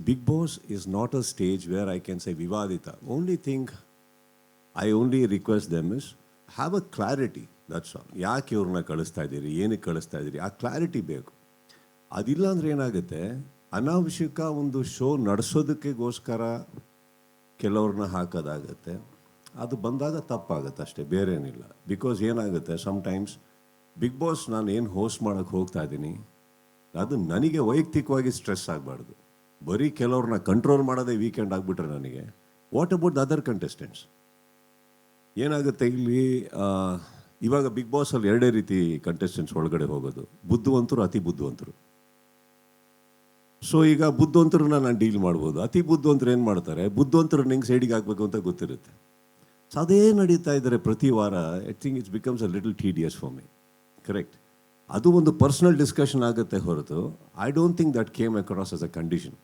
Big Boss is not a stage where I can say Vivadita. Only thing I only request them is have a clarity. That's all. ಯಾಕೆ ಇವ್ರನ್ನ ಕಳಿಸ್ತಾ ಇದ್ದೀರಿ, ಏನಕ್ಕೆ ಕಳಿಸ್ತಾ ಇದ್ದೀರಿ, ಆ ಕ್ಲಾರಿಟಿ ಬೇಕು. ಅದಿಲ್ಲ ಅಂದರೆ ಏನಾಗುತ್ತೆ, ಅನಾವಶ್ಯಕ ಒಂದು ಶೋ ನಡೆಸೋದಕ್ಕೆಗೋಸ್ಕರ ಕೆಲವ್ರನ್ನ ಹಾಕೋದಾಗತ್ತೆ. ಅದು ಬಂದಾಗ ತಪ್ಪಾಗುತ್ತೆ ಅಷ್ಟೇ, ಬೇರೆ ಏನಿಲ್ಲ. ಬಿಕಾಸ್ ಏನಾಗುತ್ತೆ, ಸಮ್ಟೈಮ್ಸ್ ಬಿಗ್ ಬಾಸ್ ನಾನು ಏನು ಹೋಸ್ಟ್ ಮಾಡೋಕ್ಕೆ ಹೋಗ್ತಾ ಇದ್ದೀನಿ, ಅದು ನನಗೆ ವೈಯಕ್ತಿಕವಾಗಿ ಸ್ಟ್ರೆಸ್ ಆಗಬಾರ್ದು. ಬರೀ ಕೆಲವ್ರನ್ನ ಕಂಟ್ರೋಲ್ ಮಾಡೋದೇ ವೀಕೆಂಡ್ ಆಗಿಬಿಟ್ರೆ ನನಗೆ, what about the other contestants? ಏನಾಗುತ್ತೆ ಇಲ್ಲಿ, ಇವಾಗ ಬಿಗ್ ಬಾಸಲ್ಲಿ ಎರಡೇ ರೀತಿ ಕಂಟೆಸ್ಟೆಂಟ್ಸ್ ಒಳಗಡೆ ಹೋಗೋದು, ಬುದ್ಧಿವಂತರು, ಅತಿ ಬುದ್ಧಿವಂತರು. ಸೊ ಈಗ ಬುದ್ಧಿವಂತರನ್ನ ನಾನು ಡೀಲ್ ಮಾಡ್ಬೋದು. ಅತಿ ಬುದ್ಧಿವಂತರು ಏನು ಮಾಡ್ತಾರೆ, ಬುದ್ಧಿವಂತರನ್ನ ಹೆಂಗೆ ಸೈಡಿಗೆ ಹಾಕಬೇಕು ಅಂತ ಗೊತ್ತಿರುತ್ತೆ. ಸೊ ಅದೇ ನಡೀತಾ ಇದ್ದಾರೆ ಪ್ರತಿ ವಾರ. I think it's becomes a little tedious for me. Correct. ಅದು ಒಂದು ಪರ್ಸ್ನಲ್ ಡಿಸ್ಕಷನ್ ಆಗುತ್ತೆ ಹೊರತು I don't think that came across as a condition.